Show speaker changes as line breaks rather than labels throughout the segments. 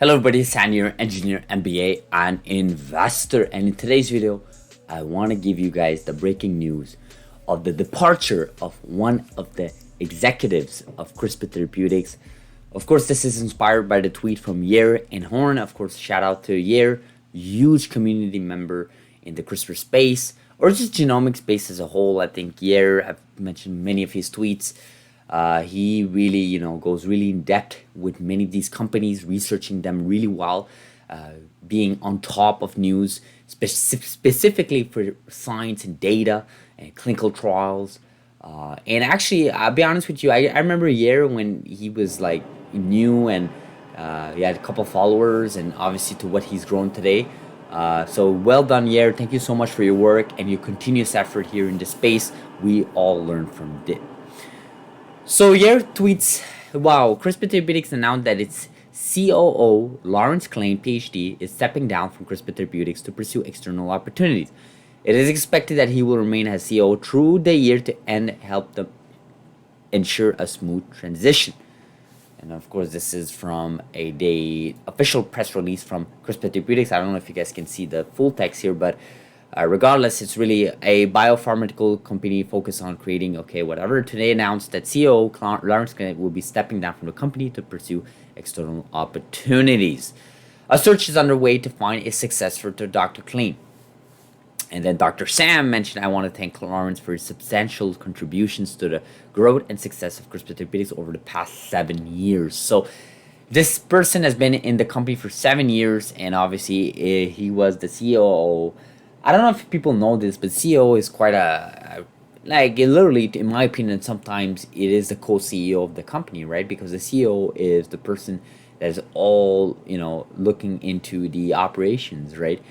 Hello everybody, San here, engineer, MBA, and investor. And in today's video, I want to give you guys the breaking news of the departure of one of the executives of CRISPR Therapeutics. Of course, this is inspired by the tweet from Yair and Horn. Of course, shout out to Yair, huge community member in the CRISPR space, or just genomic space as a whole. I think Yair, I've mentioned many of his tweets. He really, goes really in depth with many of these companies, researching them really well, being on top of news, specifically for science and data and clinical trials. And actually, I'll be honest with you, I remember a year when he was like new and he had a couple followers, and obviously to what he's grown today. So well done, Yair. Thank you so much for your work and your continuous effort here in this space. We all learn from it. So Yair tweets, wow, CRISPR Therapeutics announced that its COO, Lawrence Klein, PhD, is stepping down from CRISPR Therapeutics to pursue external opportunities. It is expected that he will remain as CEO through the year to end, help them ensure a smooth transition. And of course, this is from the official press release from CRISPR Therapeutics. I don't know if you guys can see the full text here, but regardless, it's really a biopharmaceutical company focused on creating, whatever. Today announced that CEO Lawrence Kennett will be stepping down from the company to pursue external opportunities. A search is underway to find a successor to Dr. Klein. And then Dr. Sam mentioned, I want to thank Lawrence for his substantial contributions to the growth and success of CRISPR Therapeutics over the past 7 years. So this person has been in the company for 7 years, and obviously he was the CEO. I don't know if people know this, but CEO is quite literally, in my opinion, sometimes it is the co-CEO of the company, right? Because the CEO is the person that is all, looking into the operations, right?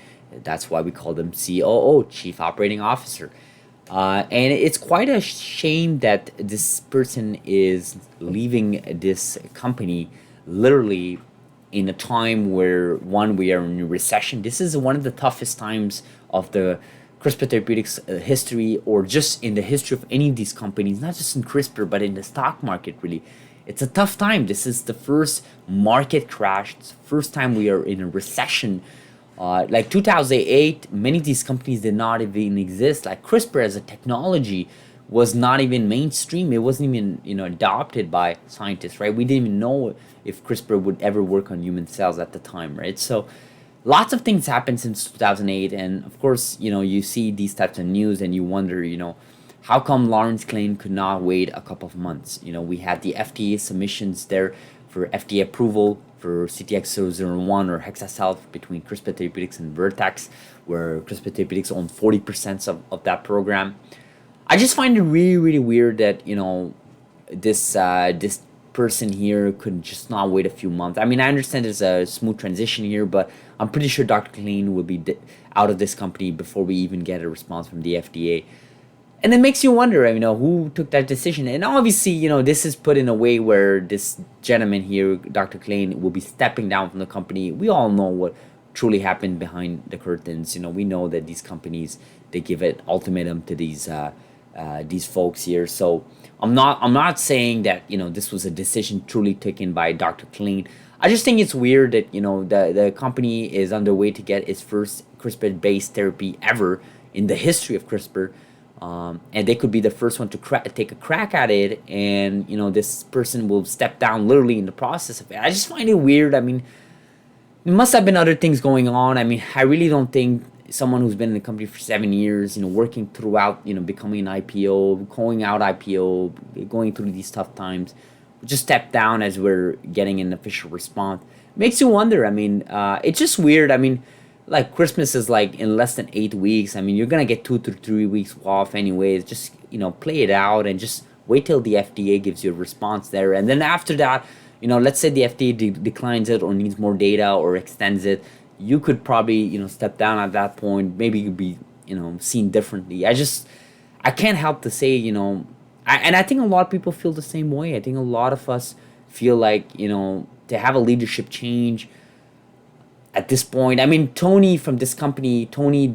That's why we call them COO, Chief Operating Officer. And it's quite a shame that this person is leaving this company literally in a time where, one, we are in a recession. This is one of the toughest times of the CRISPR Therapeutics history, or just in the history of any of these companies, not just in CRISPR, but in the stock market, really. It's a tough time. This is the first market crash. It's the first time we are in a recession. Like 2008, many of these companies did not even exist. Like CRISPR as a technology was not even mainstream. It wasn't even adopted by scientists, right? We didn't even know if CRISPR would ever work on human cells at the time, right? So lots of things happened since 2008, and of course, you see these types of news and you wonder, how come Lawrence Klein could not wait a couple of months? We had the FDA submissions there for FDA approval for CTX001 or Hexacel between CRISPR Therapeutics and Vertex, where CRISPR Therapeutics owned 40% of that program. I just find it really, really weird that this person here could just not wait a few months. I mean, I understand there's a smooth transition here, but I'm pretty sure Dr. Klein will be out of this company before we even get a response from the FDA. And it makes you wonder, who took that decision. And obviously, this is put in a way where this gentleman here, Dr. Klein, will be stepping down from the company. We all know what truly happened behind the curtains. We know that these companies, they give an ultimatum to these folks here. So I'm not saying that this was a decision truly taken by Dr. Klein. I just think it's weird that the company is underway to get its first CRISPR-based therapy ever in the history of CRISPR. And they could be the first one to take a crack at it, and this person will step down literally in the process of it. I just find it weird. I mean, there must have been other things going on. I mean, I really don't think someone who's been in the company for 7 years, working throughout, becoming an IPO, going out IPO, going through these tough times, just step down as we're getting an official response. Makes you wonder. I mean, it's just weird. I mean, like Christmas is like in less than 8 weeks. I mean, you're gonna get 2 to 3 weeks off anyways. Just play it out and just wait till the FDA gives you a response there, and then after that, let's say the FDA declines it or needs more data or extends it, you could probably step down at that point. Maybe you'd be seen differently. I can't help to say and I think a lot of people feel the same way. I think a lot of us feel like to have a leadership change at this point. I mean, Tony from this company, Tony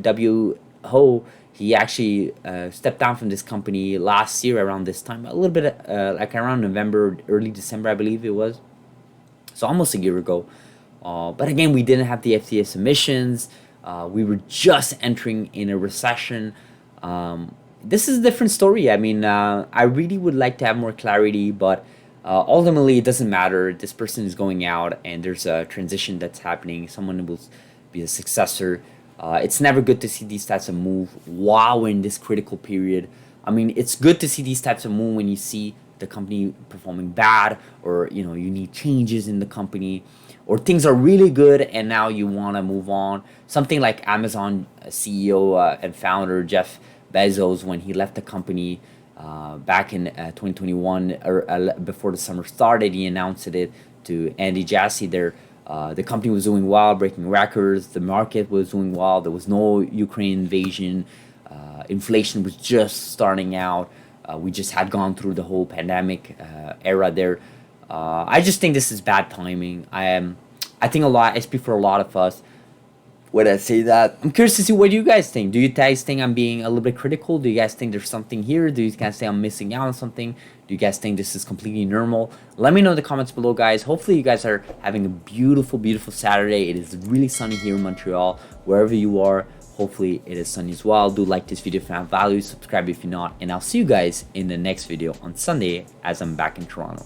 W. Ho, he actually stepped down from this company last year around this time, a little bit like around November, early December, I believe it was. so almost a year ago. But again, we didn't have the FTA submissions. We were just entering in a recession. This is a different story. I mean, I really would like to have more clarity, but ultimately, it doesn't matter. This person is going out, and there's a transition that's happening. Someone will be a successor. It's never good to see these types of move while we're in this critical period. I mean, it's good to see these types of move when you see the company performing bad, or you need changes in the company, or things are really good and now you want to move on. Something like Amazon CEO and founder Jeff Bezos, when he left the company back in 2021, or before the summer started, he announced it to Andy Jassy there. The company was doing well, breaking records. The market was doing well. There was no Ukraine invasion. Inflation was just starting out. We just had gone through the whole pandemic era there. I just think this is bad timing. I think a lot. I speak for a lot of us when I say that. I'm curious to see what you guys think. Do you guys think I'm being a little bit critical? Do you guys think there's something here? Do you guys think I'm missing out on something? Do you guys think this is completely normal? Let me know in the comments below, guys. Hopefully you guys are having a beautiful, beautiful Saturday. It is really sunny here in Montreal. Wherever you are, hopefully it is sunny as well. Do like this video if you have value, subscribe if you're not, and I'll see you guys in the next video on Sunday as I'm back in Toronto.